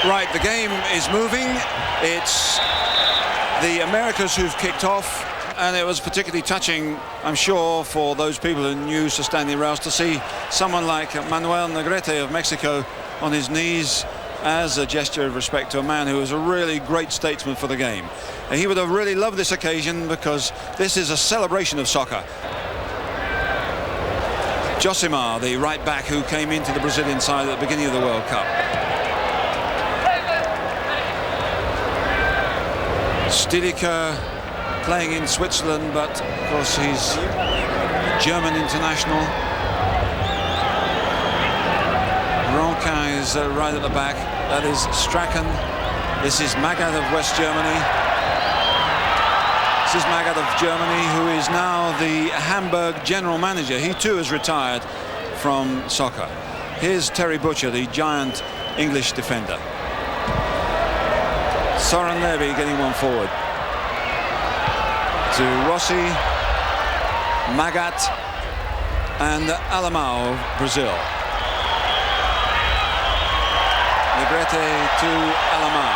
Right, the game is moving. It's the Americas who've kicked off, and it was particularly touching, I'm sure, for those people who knew Sir Stanley Rouse to see someone like Manuel Negrete of Mexico on his knees as a gesture of respect to a man who was a really great statesman for the game. And he would have really loved this occasion because this is a celebration of soccer. Josimar, the right back who came into the Brazilian side at the beginning of the World Cup. Stilica playing in Switzerland, but of course he's a German international. Ronquin is right at the back. That is Strachan. This is Magath of West Germany. This is Magath of Germany, who is now the Hamburg general manager. He too has retired from soccer. Here's Terry Butcher, the giant English defender. Soren Levy getting one forward. To Rossi, Magath, and Alemão of Brazil. Negrete to Alemão.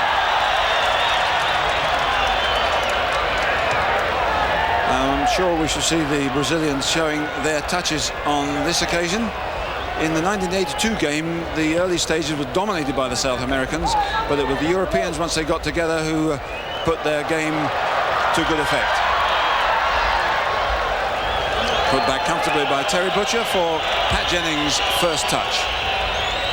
I'm sure we shall see the Brazilians showing their touches on this occasion. In the 1982 game, the early stages were dominated by the South Americans, but it was the Europeans, once they got together, who put their game to good effect. Put back comfortably by Terry Butcher for Pat Jennings' first touch.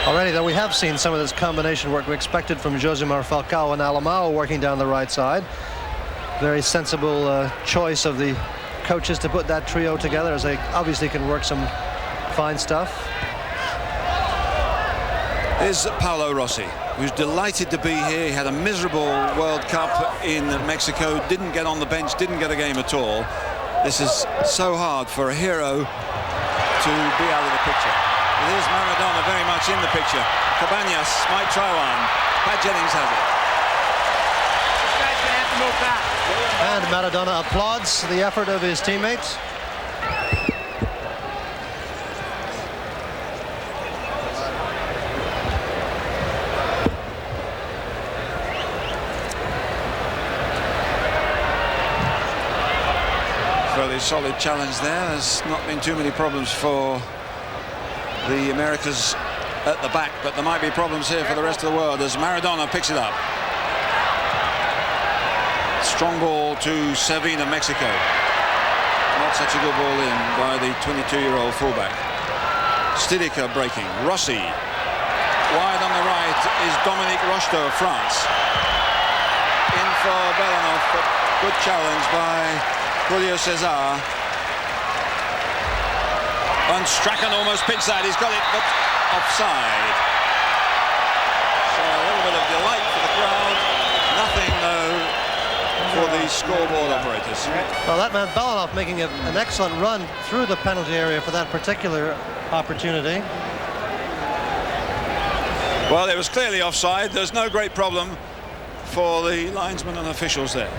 Already, though, we have seen some of this combination work we expected from Josimar, Falcao and Alemão working down the right side. Very sensible choice of the coaches to put that trio together, as they obviously can work some fine stuff. Here's Paolo Rossi, who's delighted to be here. He had a miserable World Cup in Mexico, didn't get on the bench, didn't get a game at all. This is so hard for a hero to be out of the picture. It is Maradona very much in the picture. Cabañas might try one. Pat Jennings has it. And Maradona applauds the effort of his teammates. Fairly solid challenge there. There's not been too many problems for the Americas at the back, but there might be problems here for the rest of the world as Maradona picks it up. Strong ball to Servin of Mexico. Not such a good ball in by the 22-year-old fullback. Stilica breaking. Rossi. Wide on the right is Dominique Rocheteau of France. In for Belanov, but good challenge by Julio Cesar. And Strachan almost picks that. He's got it, but offside. So a little bit of delight for the crowd. Nothing, though, for the scoreboard operators. Well, that meant Belanov making an excellent run through the penalty area for that particular opportunity. Well, it was clearly offside. There's no great problem for the linesmen and officials there.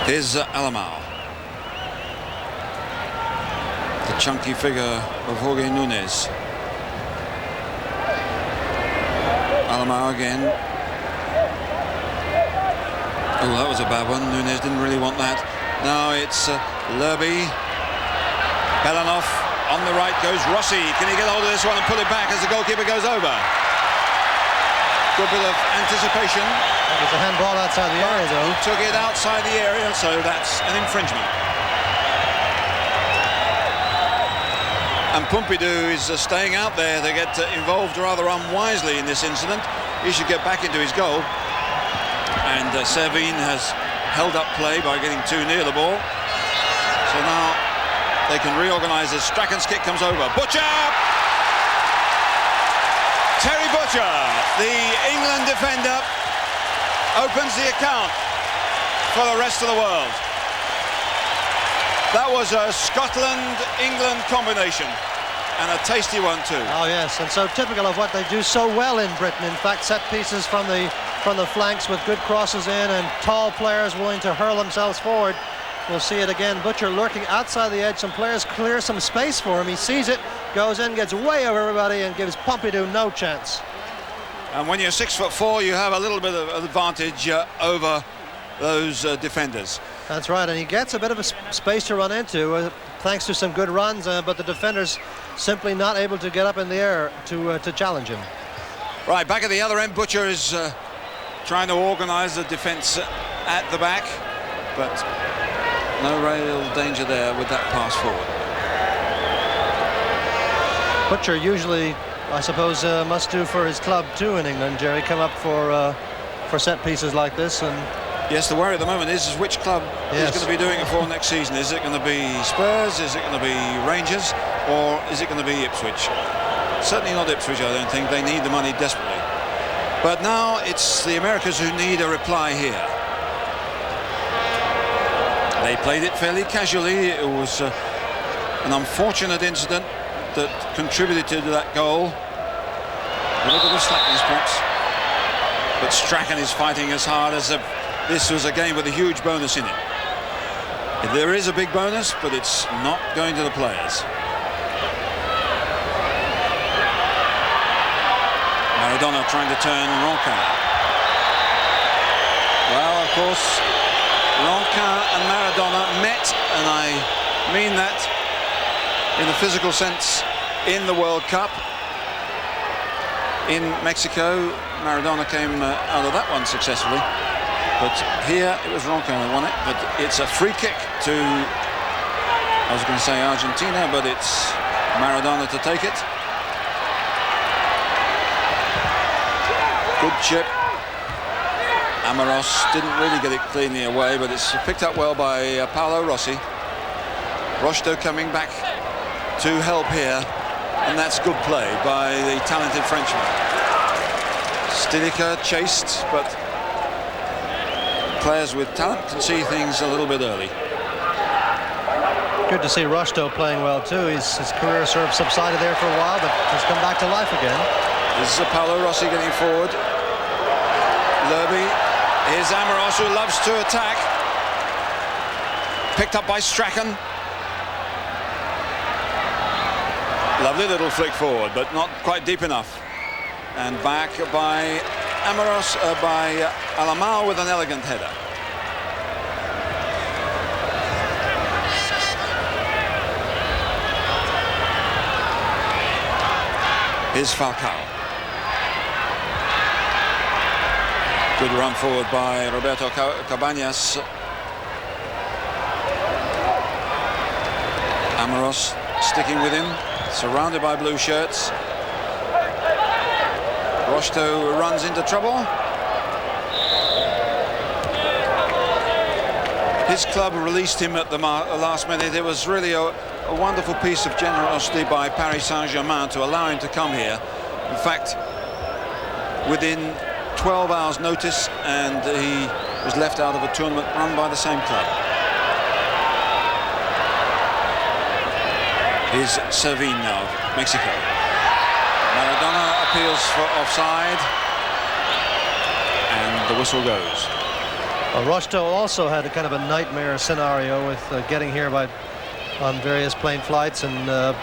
Here's Alemão. The chunky figure of Jorge Nunes. Alemão again. Oh, that was a bad one. Nunes didn't really want that. Now it's Lerby. Belanov on the right goes Rossi. Can he get hold of this one and pull it back as the goalkeeper goes over? Good bit of anticipation. There's a handball outside the area, though. He took it outside the area, so that's an infringement. And Pompidou is staying out there. They get involved rather unwisely in this incident. He should get back into his goal. And Servin has held up play by getting too near the ball. So now they can reorganise as Strachan's kick comes over. Butcher! Terry Butcher, the England defender, opens the account for the rest of the world. That was a Scotland-England combination. and a tasty one too. Oh yes, and so typical of what they do so well in Britain. In fact, set pieces from the flanks with good crosses in and tall players willing to hurl themselves forward. We'll see it again. Butcher lurking outside the edge. Some players clear some space for him. He sees it, goes in, gets way over everybody, and gives Pompidou no chance. And when you're 6'4", you have a little bit of advantage over those defenders. That's right, and he gets a bit of a space to run into thanks to some good runs, but the defenders simply not able to get up in the air to challenge him. Right, back at the other end, Butcher is trying to organise the defence at the back, but no real danger there with that pass forward. Butcher usually, I suppose, must do for his club too in England, Jerry, come up for set pieces like this. And yes, the worry at the moment is which club is going to be doing it for next season. Is it going to be Spurs? Is it going to be Rangers? Or is it going to be Ipswich? Certainly not Ipswich, I don't think. They need the money desperately. But now it's the Americans who need a reply here. They played it fairly casually. It was an unfortunate incident that contributed to that goal. A little bit of slackness, perhaps. But Strachan is fighting as hard as if this was a game with a huge bonus in it. There is a big bonus, but it's not going to the players. Maradona trying to turn Ronquin. Well, of course, Ronquin and Maradona met, and I mean that in the physical sense, in the World Cup in Mexico. Maradona came out of that one successfully, but here it was Ronquin who won it. But it's a free kick to, I was going to say Argentina, but it's Maradona to take it. Good chip. Amoros didn't really get it cleanly away, but it's picked up well by Paolo Rossi. Rocheteau coming back to help here, and that's good play by the talented Frenchman. Stinica chased, but players with talent can see things a little bit early. Good to see Rocheteau playing well too. His career sort of subsided there for a while, but has come back to life again. This is Paolo Rossi getting forward. Lerby. Here's Amoros, who loves to attack. Picked up by Strachan. Lovely little flick forward, but not quite deep enough. And back by Amoros, by Alamao with an elegant header. Here's Falcao. Good run forward by Roberto Cabañas. Amoros sticking with him, surrounded by blue shirts. Rocheteau runs into trouble. His club released him at the last minute. It was really a wonderful piece of generosity by Paris Saint-Germain to allow him to come here. In fact, within 12 hours notice, and he was left out of a tournament run by the same club. Here's Servin now, Mexico. Maradona appeals for offside, and the whistle goes. Well, Rocheteau also had a kind of a nightmare scenario with getting here on various plane flights and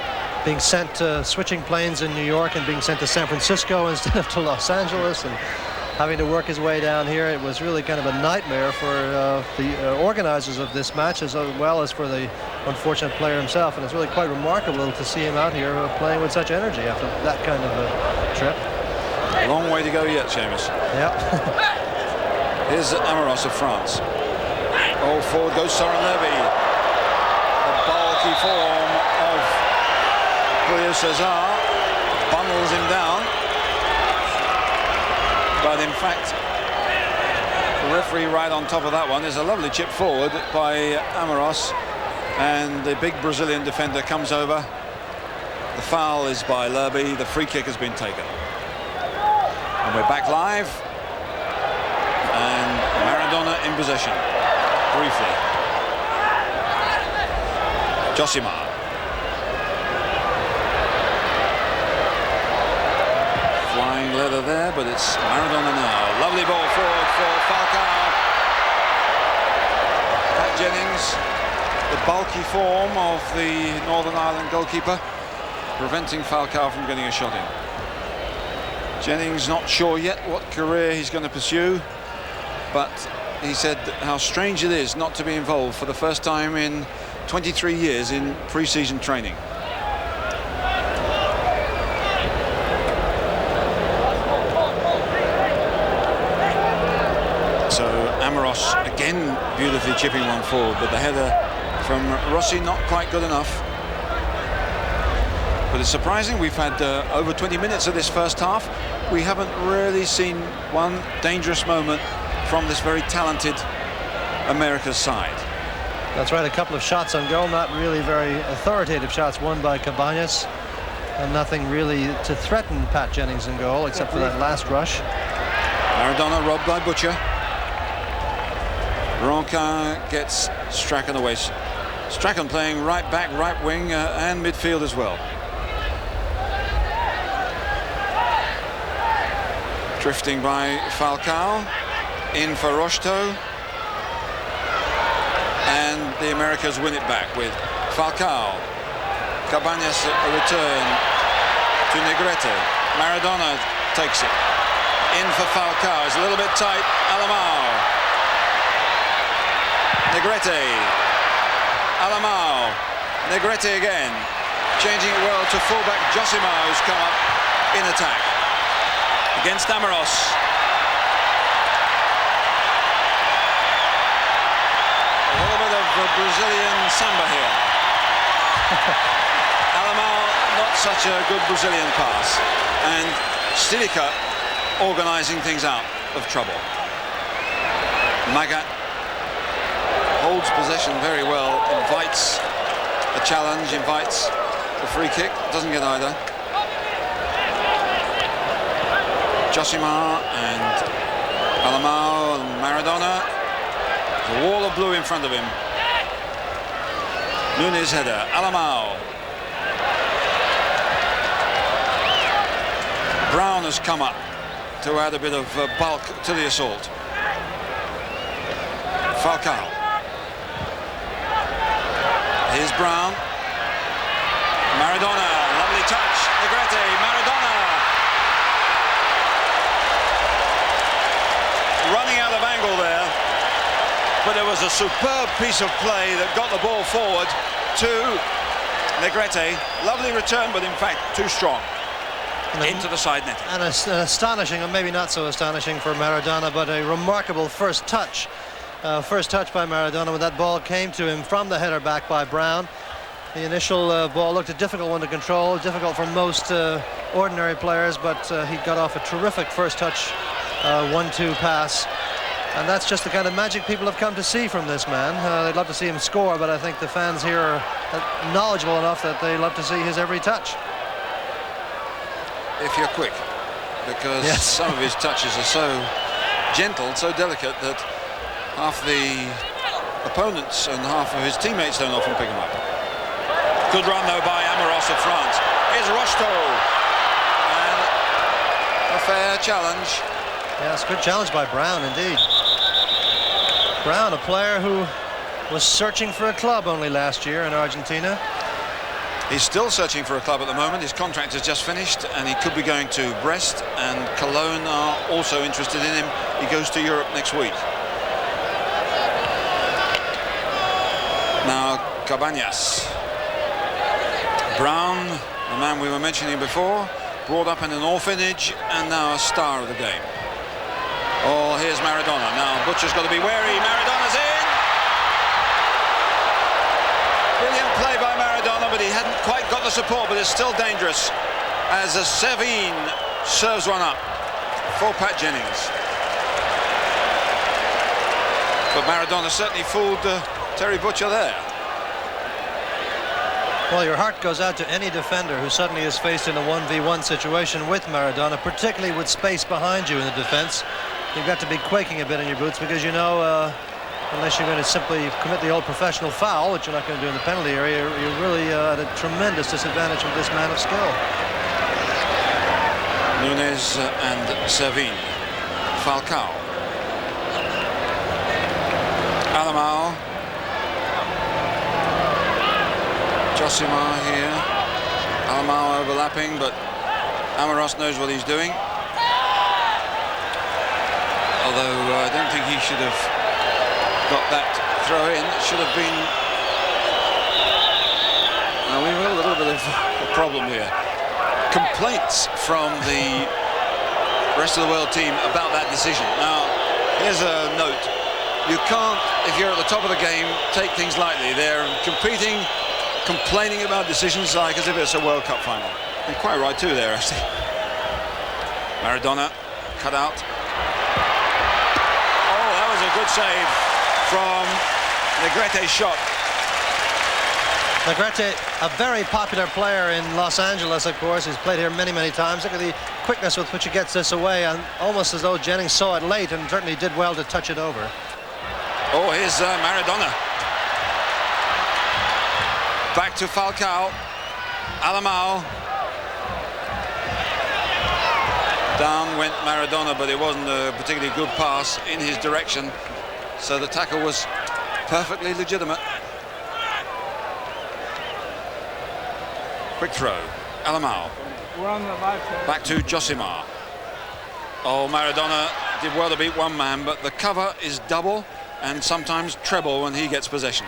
being sent switching planes in New York and being sent to San Francisco instead of to Los Angeles, and having to work his way down here. It was really kind of a nightmare for the organizers of this match, as well as for the unfortunate player himself. And it's really quite remarkable to see him out here playing with such energy after that kind of a trip. A long way to go yet, Seamus. Yep. Here's Amoros of France. Oh, forward goes Soren Levy. The bulky form of Julio Cesar bundles him down. But in fact, the referee right on top of that one is a lovely chip forward by Amoros, and the big Brazilian defender comes over. The foul is by Lerby. The free kick has been taken. And we're back live. And Maradona in possession, briefly. Josimar. Flying leather there, but it's Maradona now. Lovely ball forward for Falcao. Pat Jennings, the bulky form of the Northern Ireland goalkeeper, preventing Falcao from getting a shot in. Jennings not sure yet what career he's going to pursue, but he said how strange it is not to be involved for the first time in 23 years in pre-season training. So Amoros again beautifully chipping one forward, but the header from Rossi not quite good enough. But it's surprising, we've had over 20 minutes of this first half. We haven't really seen one dangerous moment from this very talented America's side. That's right, a couple of shots on goal, not really very authoritative shots won by Cabañas, and nothing really to threaten Pat Jennings in goal except for that last rush. Maradona robbed by Butcher. Ronquin gets Strachan away. Strachan playing right back, right wing, and midfield as well. Drifting by Falcao, in for Rocheteau, and the Americas win it back with Falcao. Cabañas a return to Negrete. Maradona takes it. In for Falcao, it's a little bit tight. Alamao. Negrete. Alamao. Negrete again. Changing it well to fullback Josimar, who's come up in attack against Amoros. A little bit of Brazilian samba here. Alamao, not such a good Brazilian pass. And Stilica organising things out of trouble. Magat holds possession very well, invites a challenge, invites a free kick, doesn't get either. Josimar and Alamao and Maradona. There's a wall of blue in front of him. Nunes header. Alamao. Brown has come up to add a bit of bulk to the assault. Falcao. Here's Brown. Maradona. Lovely touch. Negrete. Maradona. Running out of angle there, but it was a superb piece of play that got the ball forward to Negrete. Lovely return, but in fact too strong into the side net. And an astonishing, or maybe not so astonishing for Maradona, but a remarkable first touch. First touch by Maradona when that ball came to him from the header back by Brown. The initial ball looked a difficult one to control, difficult for most ordinary players, but he got off a terrific first touch 1-2 pass, and that's just the kind of magic people have come to see from this man. They'd love to see him score, but I think the fans here are knowledgeable enough that they love to see his every touch. If you're quick, because yes. Some of his touches are so gentle, so delicate that half the opponents and half of his teammates don't often pick him up. Good run though by Amoros of France. Here's Rocheteau, and a fair challenge. Yes, good challenge by Brown indeed. Brown, a player who was searching for a club only last year in Argentina. He's still searching for a club at the moment. His contract has just finished and he could be going to Brest, and Cologne are also interested in him. He goes to Europe next week. Now Cabañas. Brown, the man we were mentioning before, brought up in an orphanage and now a star of the game. Oh, here's Maradona. Now Butcher's got to be wary. Maradona's in. Brilliant play by Maradona, but he hadn't quite got the support, but it's still dangerous as a Sevin serves one up for Pat Jennings. But Maradona certainly fooled Terry Butcher there. Well, your heart goes out to any defender who suddenly is faced in a 1v1 situation with Maradona, particularly with space behind you in the defense. You've got to be quaking a bit in your boots, because you know, unless you're going to simply commit the old professional foul, which you're not going to do in the penalty area, you're really at a tremendous disadvantage with this man of skill. Nunes and Servine. Falcao. Alamao. Josimar here. Alamao overlapping, but Amoros knows what he's doing. Although I don't think he should have got that throw in. It should have been... Now we've got a little bit of a problem here. Complaints from the rest of the world team about that decision. Now, here's a note. You can't, if you're at the top of the game, take things lightly. They're competing, complaining about decisions like as if it's a World Cup final. And quite right too there, actually. Maradona cut out. Oh, that was a good save from Negrete's shot. Negrete, a very popular player in Los Angeles, of course. He's played here many, many times. Look at the quickness with which he gets this away, and almost as though Jennings saw it late and certainly did well to touch it over. Oh, here's Maradona. Back to Falcao. Alamao. Down went Maradona, but it wasn't a particularly good pass in his direction. So the tackle was perfectly legitimate. Quick throw. Alamao. Back to Josimar. Oh, Maradona did well to beat one man, but the cover is double and sometimes treble when he gets possession.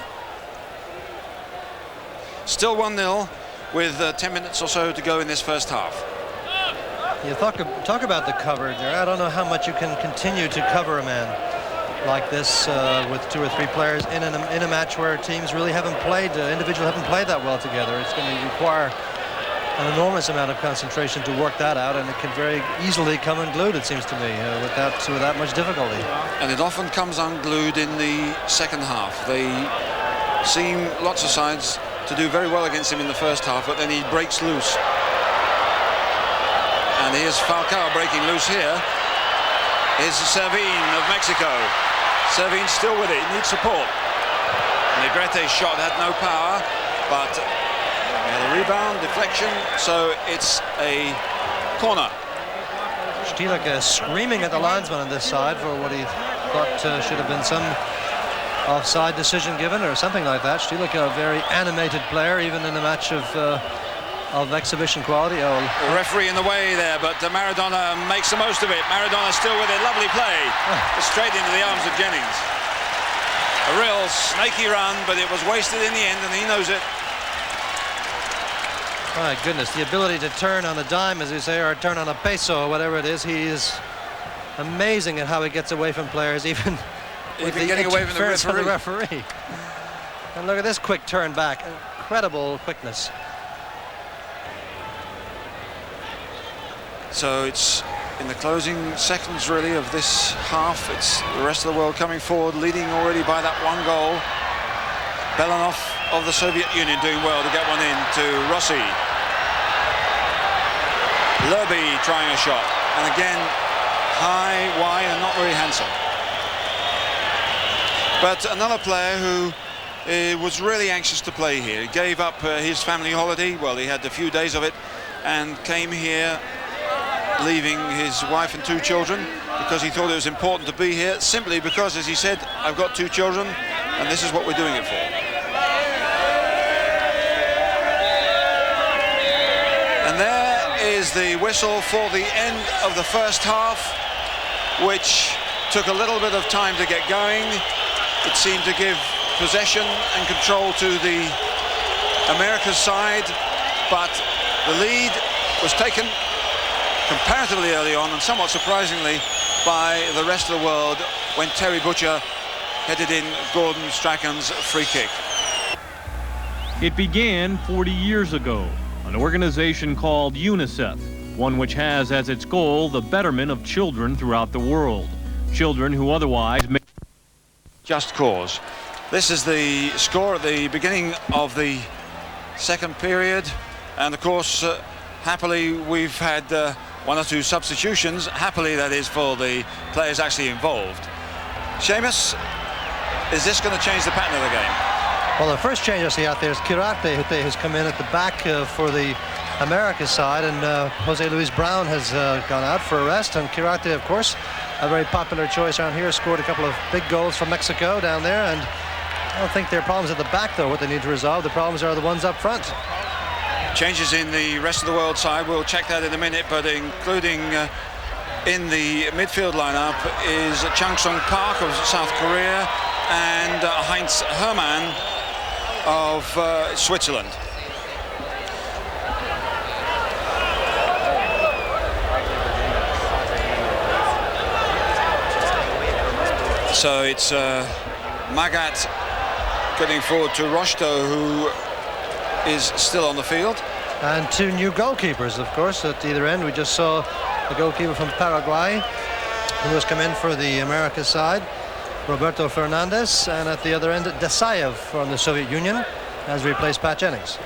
Still 1-0 with 10 minutes or so to go in this first half. You talk about the cover there. I don't know how much you can continue to cover a man like this with 2 or 3 players in a match where teams really haven't played, individuals haven't played that well together. It's going to require an enormous amount of concentration to work that out, and it can very easily come unglued, it seems to me, without much difficulty. And it often comes unglued in the second half. They seem, lots of sides, to do very well against him in the first half, but then he breaks loose. And here's Falcao breaking loose here. Here's Servine of Mexico. Servine still with it, he needs support. Negrete's shot had no power, but the rebound, deflection, so it's a corner. Stielicke screaming at the linesman on this side for what he thought should have been some offside decision given or something like that. Stielicke, a very animated player, even in a match of exhibition quality. Oh. The referee in the way there, but Maradona makes the most of it. Maradona still with it, lovely play. Straight into the arms of Jennings. A real snaky run, but it was wasted in the end, and he knows it. My goodness, the ability to turn on a dime, as you say, or turn on a peso, or whatever it is, he is amazing at how he gets away from players, even with the getting away from the referee. And look at this quick turn back, incredible quickness. So it's in the closing seconds, really, of this half. It's the rest of the world coming forward, leading already by that 1 goal. Belanov of the Soviet Union doing well to get one in to Rossi. Lerby trying a shot, and again high, wide, and not very handsome. But another player who was really anxious to play here. He gave up his family holiday, well, he had a few days of it, and came here leaving his wife and 2 children because he thought it was important to be here, simply because, as he said, I've got 2 children and this is what we're doing it for. And there is the whistle for the end of the first half, which took a little bit of time to get going. It seemed to give possession and control to the America's side, but the lead was taken comparatively early on, and somewhat surprisingly, by the rest of the world when Terry Butcher headed in Gordon Strachan's free kick. It began 40 years ago, an organization called UNICEF, one which has as its goal the betterment of children throughout the world, children who otherwise may... Just cause. This is the score at the beginning of the second period, and of course, happily, we've had 1 or 2 substitutions, happily that is, for the players actually involved. Seamus, is this going to change the pattern of the game? Well, the first change I see out there is Kirate, who's come in at the back for the America's side, and Jose Luis Brown has gone out for a rest, and Quirarte, of course, a very popular choice around here, scored a couple of big goals for Mexico down there, and I don't think their problems at the back, though, what they need to resolve. The problems are the ones up front. Changes in the rest of the world side, we'll check that in a minute, but including in the midfield lineup is Chang Sung Park of South Korea and Heinz Hermann of Switzerland. So it's Magat getting forward to Rocheteau, who is still on the field. And two new goalkeepers, of course, at either end. We just saw the goalkeeper from Paraguay, who has come in for the America side, Roberto Fernandez, and at the other end, Desaev from the Soviet Union, has replaced Pat Jennings.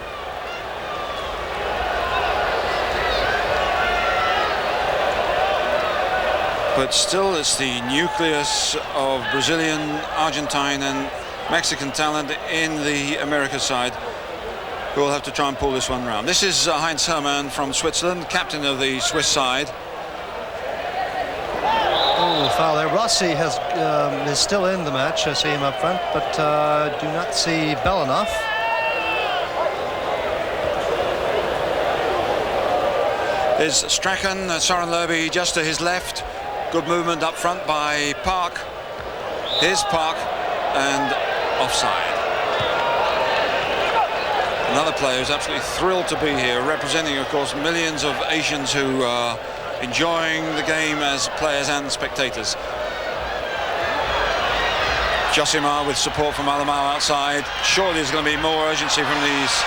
But still, it's the nucleus of Brazilian, Argentine and Mexican talent in the America side who will have to try and pull this one round. This is Heinz Hermann from Switzerland, captain of the Swiss side. Oh, foul there. Rossi is still in the match. I see him up front, but do not see Belanoff. There's Strachan, Soren Lerby just to his left. Good movement up front by Park. Here's Park, and offside. Another player who's absolutely thrilled to be here, representing, of course, millions of Asians who are enjoying the game as players and spectators. Josimar with support from Alamao outside. Surely there's going to be more urgency from these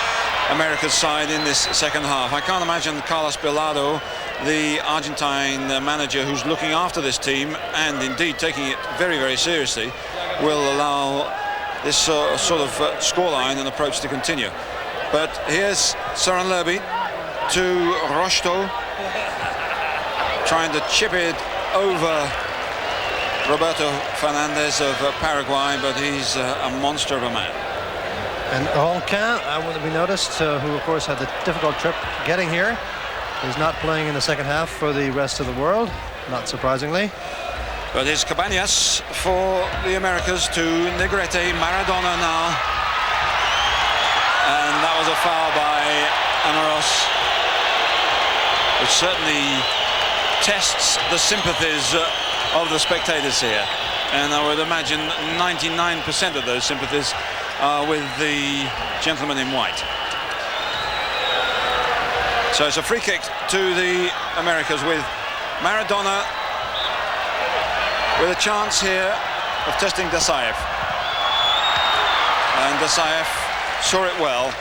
America's side in this second half. I can't imagine Carlos Bilardo, the Argentine manager who's looking after this team and indeed taking it very, very seriously, will allow this sort of scoreline and approach to continue. But here's Soren Lerby to Rocheteau, trying to chip it over Roberto Fernandez of Paraguay, but he's a monster of a man. And Ronquin, we noticed, who of course had the difficult trip getting here, is not playing in the second half for the rest of the world, not surprisingly. But it's Cabañas for the Americas to Negrete, Maradona now. And that was a foul by Amaros, which certainly tests the sympathies of the spectators here. And I would imagine 99% of those sympathies are with the gentleman in white. So it's a free kick to the Americas with Maradona with a chance here of testing Desaev. And Desaev saw it well.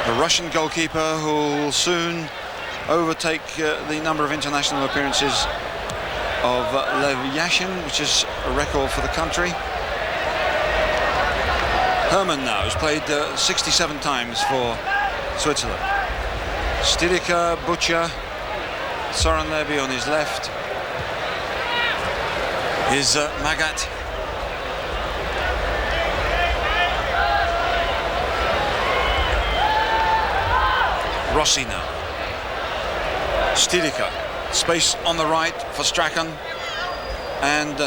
The Russian goalkeeper who will soon overtake the number of international appearances of Lev Yashin, which is a record for the country. Hermann now has played 67 times for Switzerland. Stilica, Butcher, Soren Lerby on his left. Is Magat. Rossi now. Stilica. Space on the right for Strachan. And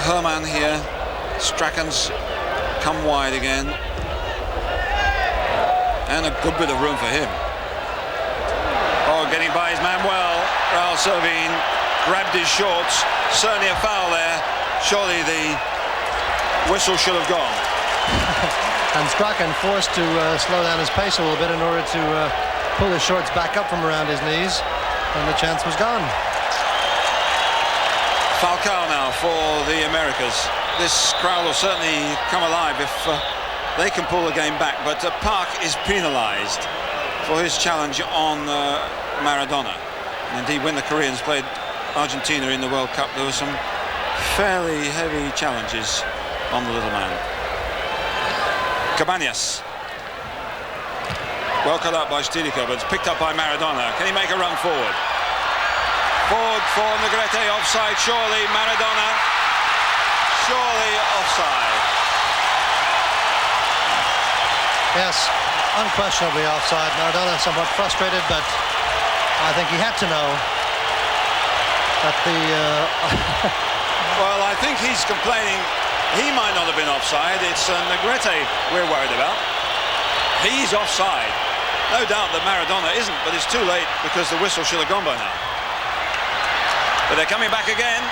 Hermann here. Strachan's come wide again. And a good bit of room for him. Oh, getting by his man well. Raul Servin grabbed his shorts. Certainly a foul there. Surely the whistle should have gone. And Strachan forced to slow down his pace a little bit in order to pull his shorts back up from around his knees. And the chance was gone. Falcao now for the Americas. This crowd will certainly come alive if they can pull the game back. But Park is penalised for his challenge on Maradona. And indeed, when the Koreans played Argentina in the World Cup, there were some fairly heavy challenges on the little man. Cabañas. Well cut up by Stilica, but it's picked up by Maradona. Can he make a run forward? Forward for Negrete, offside, surely. Maradona, surely offside. Yes, unquestionably offside. Maradona somewhat frustrated, but I think he had to know that the... Well, I think he's complaining he might not have been offside. It's Negrete we're worried about. He's offside. No doubt that Maradona isn't, but it's too late because the whistle should have gone by now. But they're coming back again.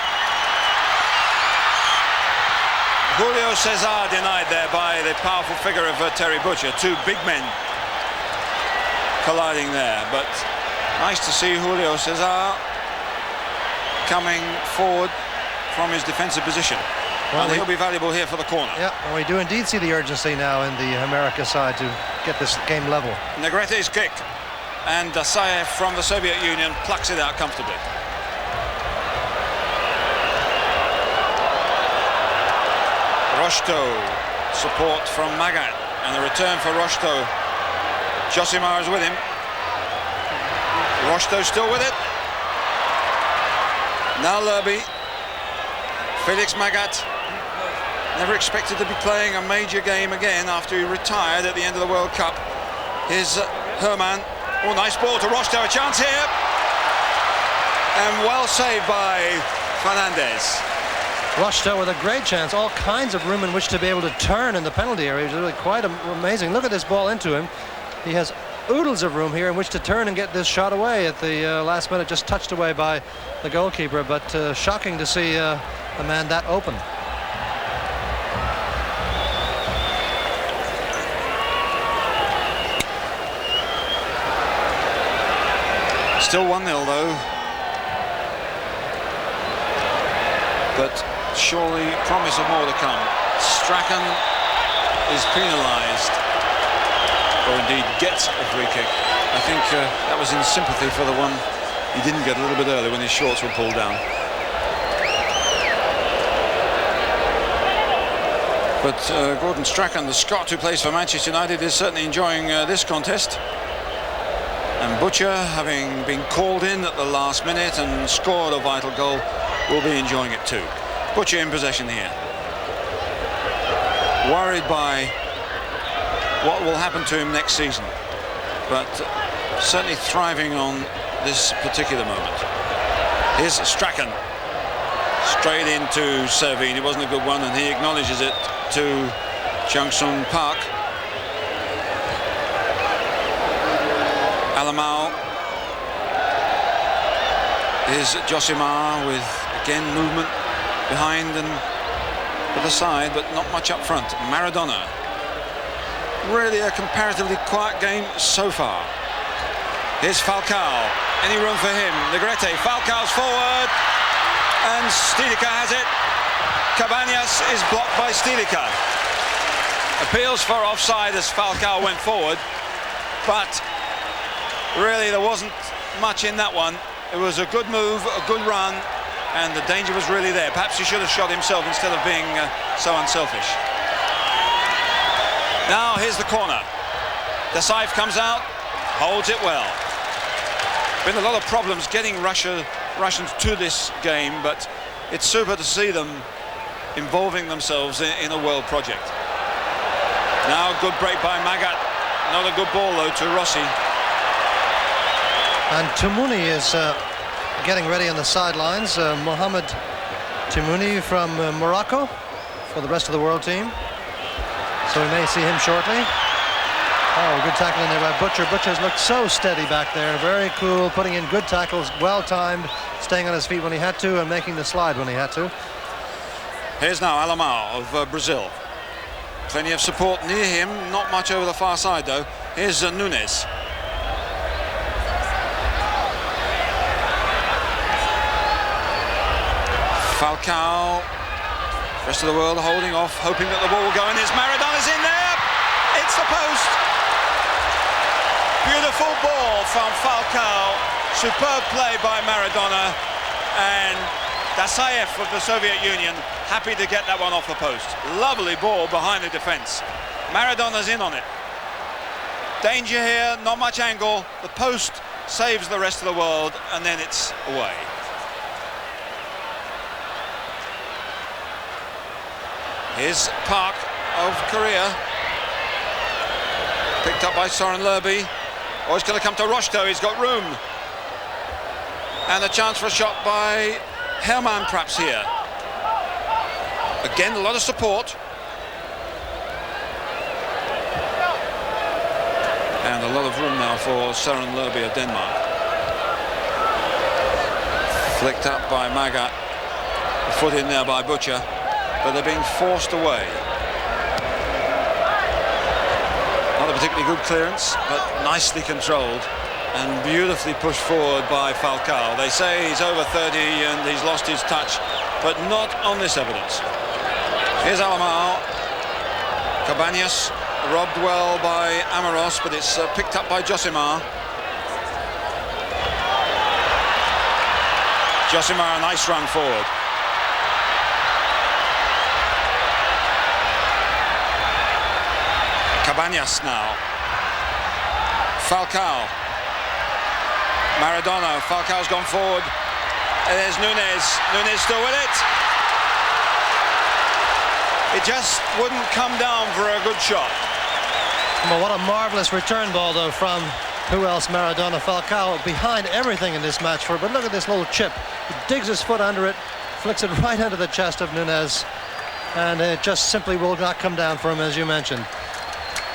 Julio Cesar denied there by the powerful figure of Terry Butcher. Two big men colliding there, but nice to see Julio Cesar coming forward from his defensive position. Well, and he'll be valuable here for the corner. Yeah, and we do indeed see the urgency now in the America side to get this game level. Negrete's kick, and Dasayev from the Soviet Union plucks it out comfortably. Rosto, support from Magat, and the return for Rosto. Josimar is with him. Rosto still with it. Now Lerby. Felix Magat, never expected to be playing a major game again after he retired at the end of the World Cup. Here's Herman. Oh, nice ball to Rosto, a chance here. And well saved by Fernandez. Rosto with a great chance, all kinds of room in which to be able to turn in the penalty area. It was really quite amazing. Look at this ball into him. He has oodles of room here in which to turn and get this shot away at the last minute, just touched away by the goalkeeper, but shocking to see a man that open. Still 1-0 though, but surely promise of more to come. Strachan is penalised, or indeed gets a free kick. I think that was in sympathy for the one he didn't get a little bit early when his shorts were pulled down. But Gordon Strachan, the Scot who plays for Manchester United, is certainly enjoying this contest. And Butcher, having been called in at the last minute and scored a vital goal, will be enjoying it too. Butcher in possession here. Worried by what will happen to him next season, but certainly thriving on this particular moment. Here's Strachan. Straight into Servine. It wasn't a good one, and he acknowledges it to Jung-Sung Park. Alamau. Here's Josimar with, again, movement behind and to the side, but not much up front. Maradona. Really a comparatively quiet game so far. Here's Falcao. Any room for him? Negrete. Falcao's forward. And Stilica has it. Cabañas is blocked by Stilica. Appeals for offside as Falcao went forward. But really there wasn't much in that one. It was a good move, a good run, and the danger was really there. Perhaps he should have shot himself instead of being so unselfish. Now here's the corner. Dasayev comes out, holds it well. Been a lot of problems getting Russians to this game, but it's super to see them involving themselves in a world project. Now good break by Magat. Not a good ball though to Rossi. And Timouni is getting ready on the sidelines. Mohamed Timouni from Morocco for the rest of the world team. So we may see him shortly. Oh, good tackling there by Butcher. Butcher's looked so steady back there. Very cool, putting in good tackles, well-timed, staying on his feet when he had to and making the slide when he had to. Here's now Alamau of Brazil. Plenty of support near him, not much over the far side though. Here's Nunes. Falcao, rest of the world holding off, hoping that the ball will go in. It's Maradona's in there. It's the post. Beautiful ball from Falcao. Superb play by Maradona, and Dasayev of the Soviet Union happy to get that one off the post. Lovely ball behind the defense. Maradona's in on it. Danger here, not much angle. The post saves the rest of the world, and then it's away. Here's Park of Korea. Picked up by Soren Lerby. Oh, it's going to come to Rocheteau. He's got room. And a chance for a shot by Hermann perhaps here. Again, a lot of support. And a lot of room now for Soren Lerby of Denmark. Flicked up by Magat. A foot in there by Butcher. But they're being forced away. Not a particularly good clearance, but nicely controlled and beautifully pushed forward by Falcao. They say he's over 30 and he's lost his touch, but not on this evidence. Here's Alamao. Cabanas robbed well by Amaros, but it's picked up by Josimar. Josimar, a nice run forward. Cabanas now. Falcao. Maradona. Falcao's gone forward. And there's Nunez. Nunez still with it. It just wouldn't come down for a good shot. Well, what a marvelous return ball, though, from who else? Maradona. Falcao behind everything in this match for. But look at this little chip. He digs his foot under it, flicks it right into the chest of Nunez, and it just simply will not come down for him, as you mentioned.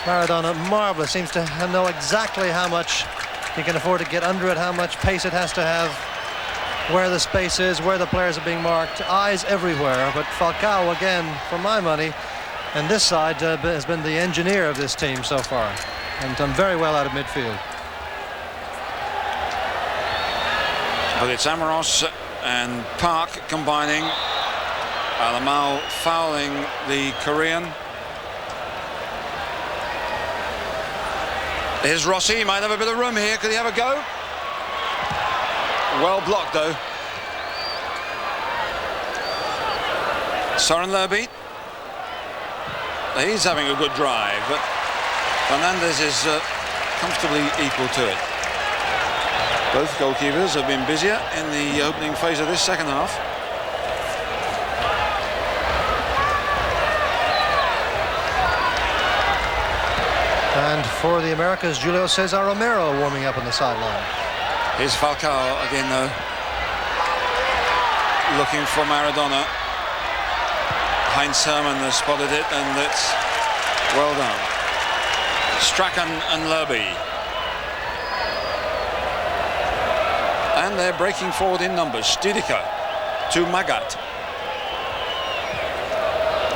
Maradona, marvelous, seems to know exactly how much he can afford to get under it, how much pace it has to have, where the space is, where the players are being marked, eyes everywhere. But Falcao, again, for my money, and this side has been the engineer of this team so far, and done very well out of midfield. But it's Amaros and Park combining. Alamao fouling the Korean. Here's Rossi. He might have a bit of room here. Could he have a go? Well blocked, though. Soren Lerby. He's having a good drive, but Fernandez is comfortably equal to it. Both goalkeepers have been busier in the opening phase of this second half. And for the Americas, Julio Cesar Romero warming up on the sideline. Here's Falcao again, though. Looking for Maradona. Heinz Hermann has spotted it, and it's well done. Strachan and Lerby. And they're breaking forward in numbers. Stidika to Magat.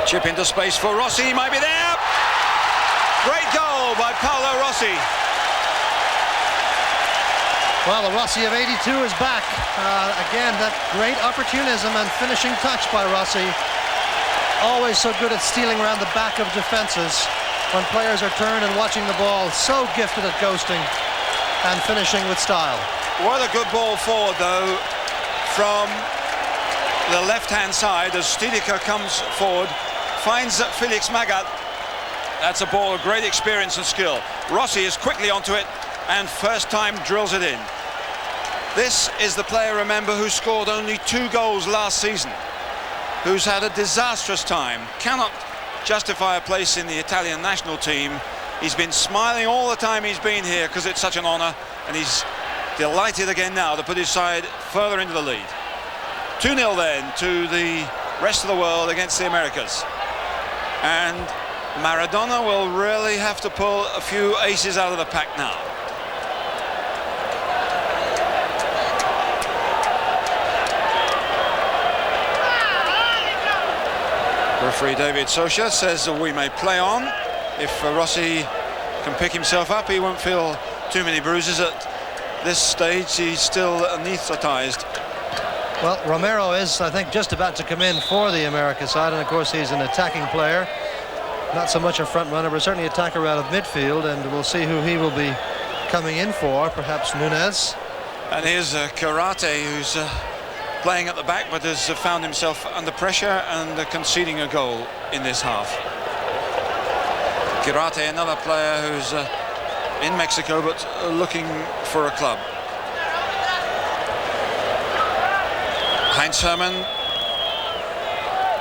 Chip into space for Rossi. He might be there. Great goal by Paolo Rossi. Well, the Rossi of '82 is back. Again, that great opportunism and finishing touch by Rossi. Always so good at stealing around the back of defenses when players are turned and watching the ball. So gifted at ghosting and finishing with style. What a good ball forward, though, from the left-hand side as Stidika comes forward, finds Felix Magat. That's a ball of great experience and skill. Rossi is quickly onto it and first time drills it in. This is the player, remember, who scored only 2 goals last season, who's had a disastrous time, cannot justify a place in the Italian national team. He's been smiling all the time he's been here because it's such an honor, and he's delighted again now to put his side further into the lead. 2-0 then to the rest of the world against the Americas. And Maradona will really have to pull a few aces out of the pack now. Referee David Socha says that we may play on. If Rossi can pick himself up, he won't feel too many bruises at this stage. He's still anaesthetized. Well, Romero is, I think, just about to come in for the America side, and of course he's an attacking player. Not so much a front runner, but certainly attacker out of midfield, and we'll see who he will be coming in for, perhaps Nunez. And here's Karate, who's playing at the back, but has found himself under pressure and conceding a goal in this half. Karate, another player who's in Mexico, but looking for a club. Heinz Hermann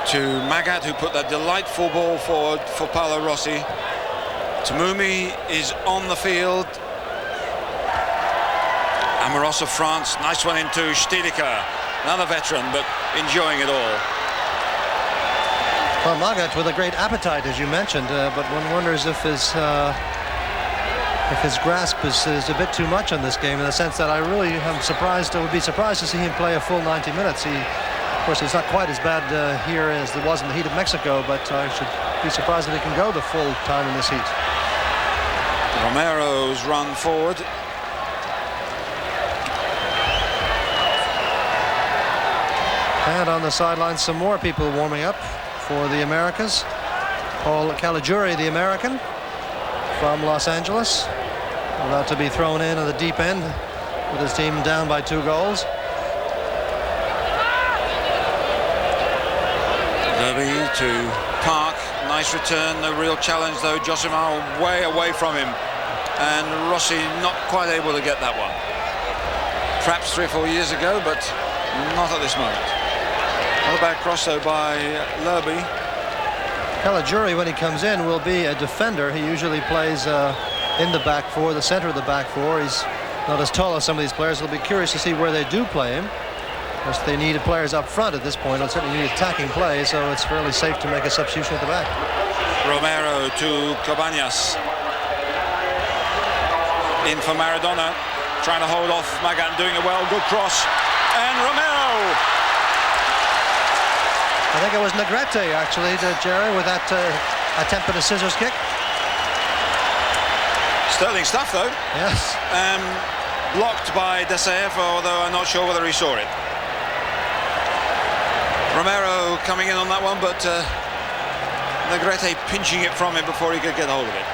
to Magat, who put that delightful ball forward for Paolo Rossi. Tamumi is on the field. Amoros of France, nice one into Stilica, another veteran, but enjoying it all. Well, Magath with a great appetite, as you mentioned, but one wonders if his grasp is a bit too much on this game, in the sense that I really am surprised, I would be surprised to see him play a full 90 minutes. Of course, it's not quite as bad here as it was in the heat of Mexico, but I should be surprised if he can go the full time in this heat. Romero's run forward. And on the sidelines, some more people warming up for the Americas. Paul Caligiuri, the American from Los Angeles, about to be thrown in at the deep end with his team down by 2 goals. Derby to Park, nice return, no real challenge though. Josimar way away from him, and Rossi not quite able to get that one. Perhaps 3 or 4 years ago, but not at this moment. Another back cross though by Lerby. Caligiuri, when he comes in, will be a defender. He usually plays in the back four, the center of the back four. He's not as tall as some of these players. We'll be curious to see where they do play him. Of course, they need players up front at this point. They'll certainly need attacking play, so it's fairly safe to make a substitution at the back. Romero to Cabañas. In for Maradona, trying to hold off Magath, doing it well. Good cross. And Romero. I think it was Negrete, actually, Jerry, with that attempt at a scissors kick. Sterling stuff, though. Yes. Blocked by Desaev, although I'm not sure whether he saw it. Romero coming in on that one, but Negrete pinching it from him before he could get hold of it.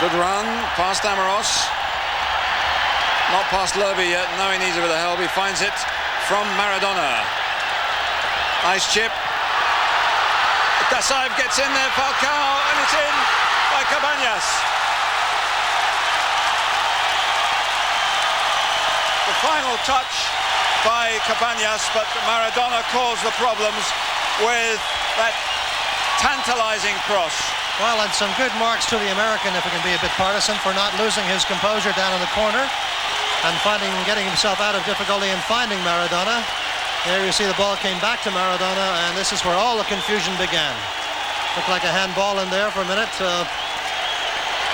Good run past Amoros. Not past Lerby yet. No, he needs a bit of help. He finds it from Maradona. Nice chip. Desaev gets in there, Falcao, and it's in by Cabañas. The final touch by Cabañas, but Maradona caused the problems with that tantalizing cross. Well, and some good marks to the American, if it can be a bit partisan, for not losing his composure down in the corner and getting himself out of difficulty and finding Maradona. There you see the ball came back to Maradona, and this is where all the confusion began. Looked like a handball in there for a minute,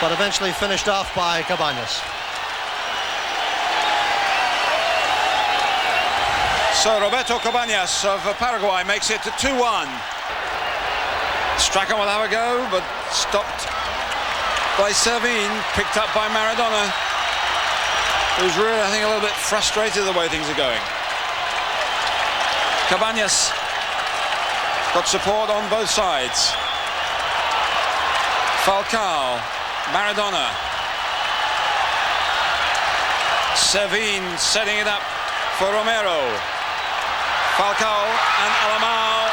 but eventually finished off by Cabañas. So Roberto Cabañas of Paraguay makes it 2-1. Strachan will have a go, but stopped by Servin, picked up by Maradona, who's really, I think, a little bit frustrated the way things are going. Cabañas got support on both sides. Falcao, Maradona. Servin setting it up for Romero. Falcao and Alamao.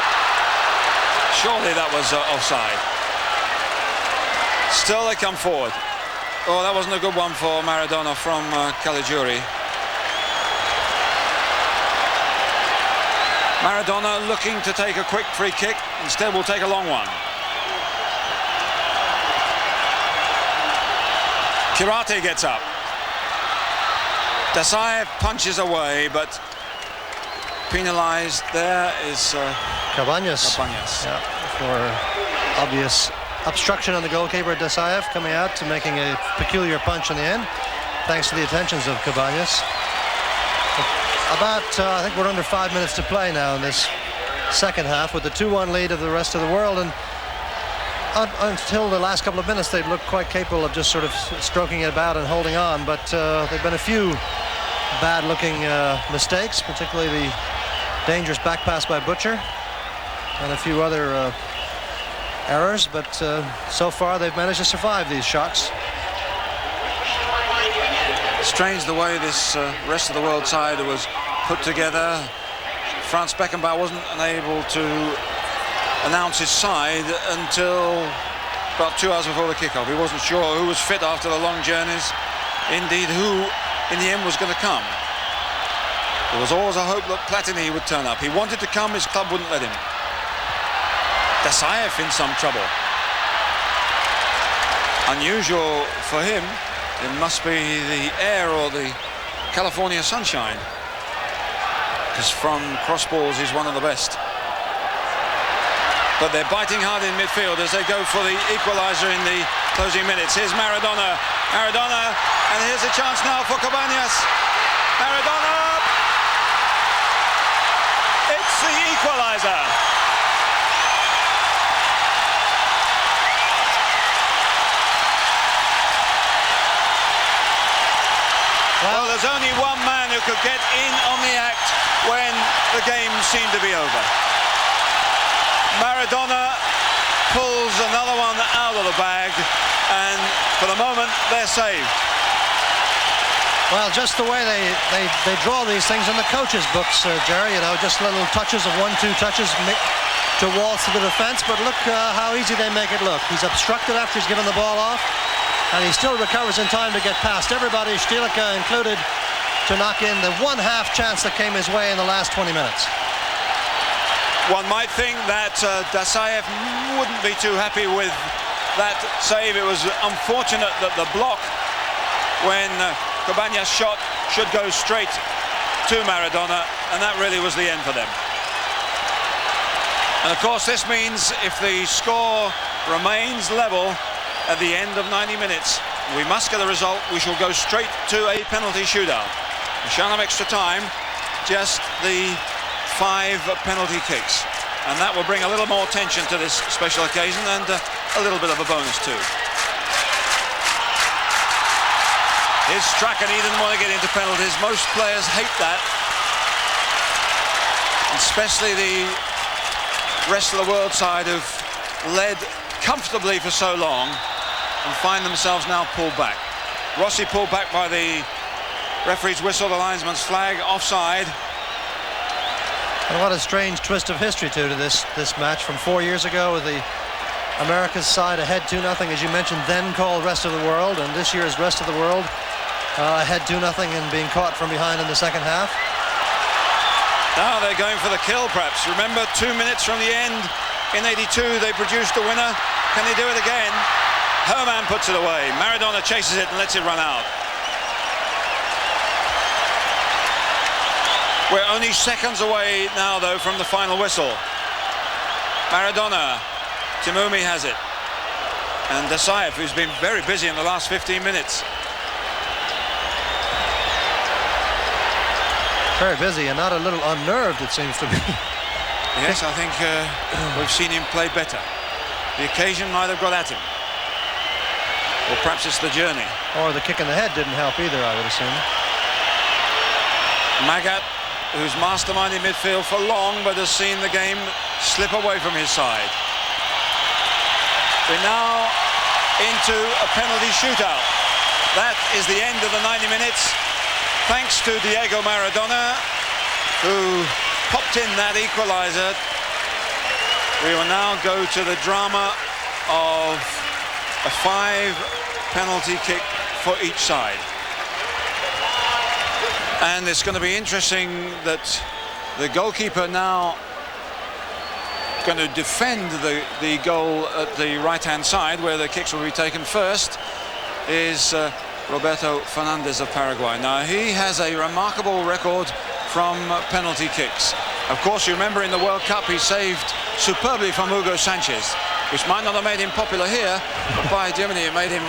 Surely that was offside. Still they come forward. Oh, that wasn't a good one for Maradona from Caligiuri. Maradona looking to take a quick free kick. Instead will take a long one. Kirate gets up. Desaev punches away, but penalized there is Cabañas. Cabañas. Yeah, for obvious obstruction on the goalkeeper. Desaev coming out to making a peculiar punch in the end, thanks to the attentions of Cabañas. About, I think we're under 5 minutes to play now in this second half with the 2-1 lead of the rest of the world, and until the last couple of minutes they've looked quite capable of just sort of stroking it about and holding on, but there've been a few bad-looking mistakes, particularly the dangerous back pass by Butcher and a few other errors, but so far they've managed to survive these shocks. Strange the way this rest of the world side was put together. Franz Beckenbauer wasn't unable to announce his side until about 2 hours before the kickoff. He wasn't sure who was fit after the long journeys, indeed who in the end was going to come. There was always a hope that Platini would turn up. He wanted to come, his club wouldn't let him. Desaev in some trouble. Unusual for him. It must be the air or the California sunshine, because from cross balls he's one of the best. But they're biting hard in midfield as they go for the equalizer in the closing minutes. Here's Maradona, and here's a chance now for Cabañas. Maradona! It's the equalizer. Well, there's only one man who could get in on the act when the game seemed to be over. Maradona pulls another one out of the bag, and for the moment they're saved. Well, just the way they draw these things in the coaches' books, Jerry, you know, just little touches of 1-2 touches to waltz to the defense, but look how easy they make it look. He's obstructed after he's given the ball off, and he still recovers in time to get past everybody, Stilica included, to knock in the one-half chance that came his way in the last 20 minutes. One might think that Dasaev wouldn't be too happy with that save. It was unfortunate that the block, when Cabañas' shot, should go straight to Maradona, and that really was the end for them. And of course this means if the score remains level at the end of 90 minutes, we must get a result. We shall go straight to a penalty shootout. We shan't have extra time, just the 5 penalty kicks, and that will bring a little more tension to this special occasion, and a little bit of a bonus too. Here's Strachan. He didn't want to get into penalties. Most players hate that, especially the rest of the world side who've led comfortably for so long and find themselves now pulled back. Rossi pulled back by the referee's whistle, the linesman's flag, offside. And what a strange twist of history too to this match from 4 years ago, with the America's side ahead 2-0, as you mentioned, then called rest of the world, and this year's rest of the world ahead 2-0 and being caught from behind in the second half. Now they're going for the kill, perhaps. Remember, 2 minutes from the end in '82 they produced the winner. Can they do it again? Herman puts it away. Maradona chases it and lets it run out. We're only seconds away now, though, from the final whistle. Maradona, Timumi has it, and Dasaev, who's been very busy in the last 15 minutes. Very busy and not a little unnerved, it seems to be. Yes, I think we've seen him play better. The occasion might have got at him. Or perhaps it's the journey. Or the kick in the head didn't help either, I would assume. Magat, who's masterminded midfield for long, but has seen the game slip away from his side. We're now into a penalty shootout. That is the end of the 90 minutes. Thanks to Diego Maradona, who popped in that equalizer. We will now go to the drama of a 5 penalty kick for each side. And it's going to be interesting that the goalkeeper now going to defend the goal at the right-hand side, where the kicks will be taken first, is Roberto Fernandez of Paraguay. Now, he has a remarkable record from penalty kicks. Of course, you remember in the World Cup he saved superbly from Hugo Sanchez, which might not have made him popular here, but by Germany it made him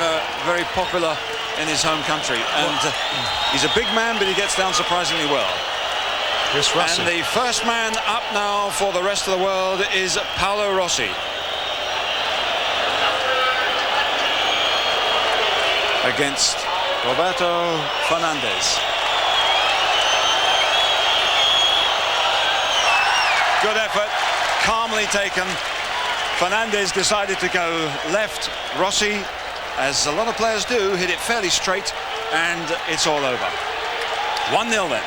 very popular in his home country. And he's a big man, but he gets down surprisingly well. And the first man up now for the rest of the world is Paolo Rossi. Against Roberto Fernandez. Good effort, calmly taken. Fernandez decided to go left. Rossi, as a lot of players do, hit it fairly straight, and it's all over. 1-0 then.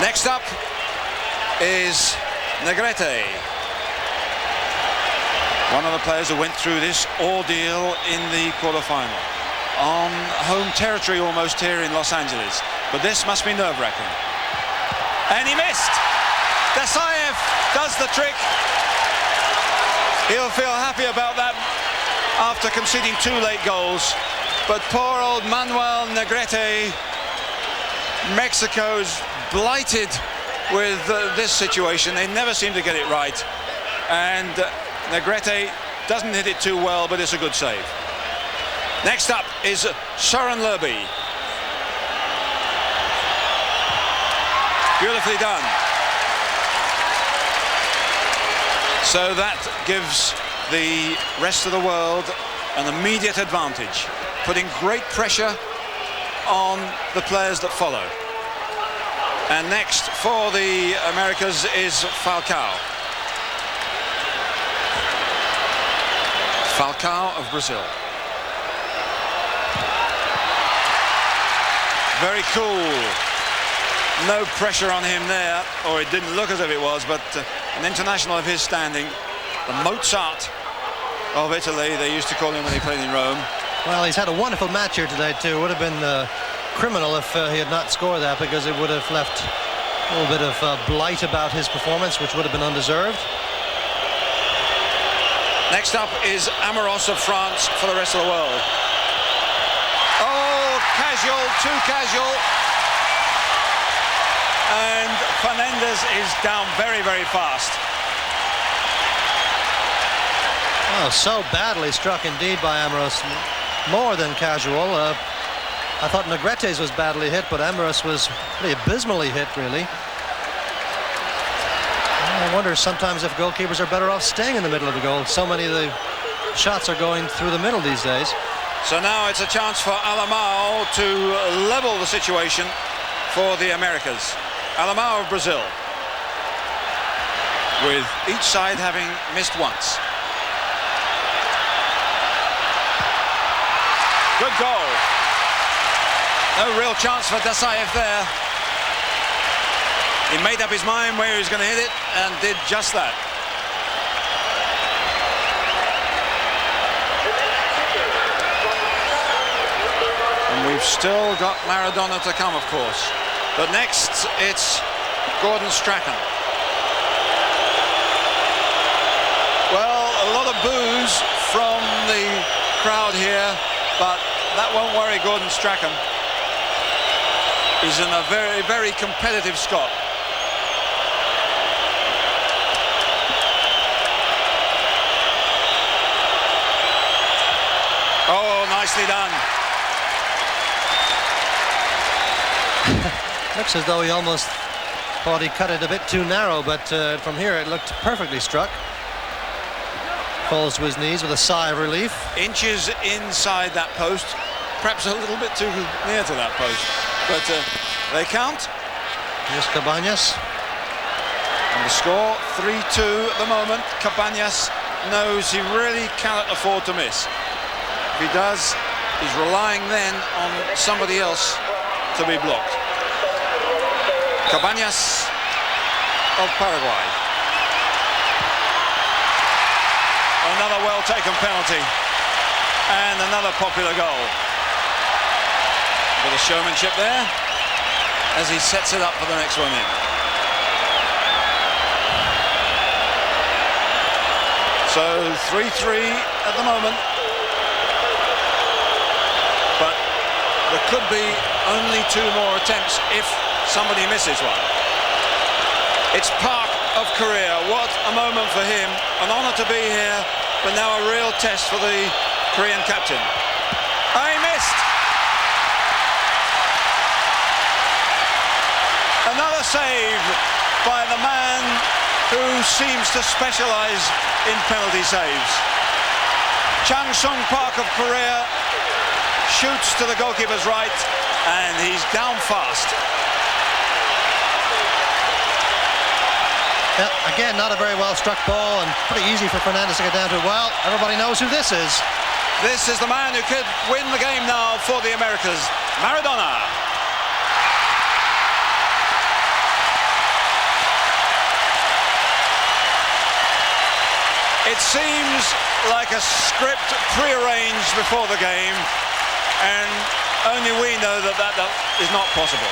Next up is Negrete, one of the players who went through this ordeal in the quarterfinal. On home territory almost here in Los Angeles. But this must be nerve-wracking. And he missed! Dasaev does the trick. He'll feel happy about that. after conceding 2 late goals. But poor old Manuel Negrete, Mexico's blighted with this situation. They never seem to get it right. And Negrete doesn't hit it too well, but it's a good save. Next up is Søren Lerby. Beautifully done. So that gives the rest of the world an immediate advantage, putting great pressure on the players that follow. And next for the Americas is Falcao. Falcao of Brazil. Very cool. No pressure on him there, or it didn't look as if it was, but an international of his standing, the Mozart of Italy, they used to call him when he played in Rome. Well, he's had a wonderful match here today too. It would have been criminal if he had not scored that, because it would have left a little bit of blight about his performance, which would have been undeserved. Next up is Amoros of France for the rest of the world. Oh, casual, too casual. And Fernandez is down very, very fast. Oh, so badly struck indeed by Amoros. More than casual. I thought Negrete's was badly hit, but Amoros was pretty abysmally hit, really. I wonder sometimes if goalkeepers are better off staying in the middle of the goal. So many of the shots are going through the middle these days. So now it's a chance for Alemão to level the situation for the Americas. Alemão of Brazil, with each side having missed once. Good goal. No real chance for Dasaev there. He made up his mind where he was going to hit it and did just that. And we've still got Maradona to come, of course. But next, it's Gordon Strachan. Well, a lot of boos from the crowd here, but that won't worry Gordon Strachan. He's in a very, very competitive Scot. Oh, nicely done. Looks as though he almost thought he cut it a bit too narrow, but from here it looked perfectly struck. Falls to his knees with a sigh of relief. Inches inside that post, perhaps a little bit too near to that post, but they count. Here's Cabañas. And the score 3-2 at the moment. Cabañas knows he really cannot afford to miss. If he does, he's relying then on somebody else to be blocked. Cabañas of Paraguay. Another well-taken penalty and another popular goal. Bit of showmanship there as he sets it up for the next one in. So 3-3 at the moment, but there could be only 2 more attempts if somebody misses one. It's Park of Korea. What a moment for him. An honor to be here, but now a real test for the Korean captain. Oh, he missed! Another save by the man who seems to specialize in penalty saves. Chang Sung Park of Korea shoots to the goalkeeper's right, and he's down fast. Yeah, again, not a very well struck ball, and pretty easy for Fernandez to get down to. Well, everybody knows who this is. This is the man who could win the game now for the Americas, Maradona. It seems like a script pre-arranged before the game, and only we know that that is not possible.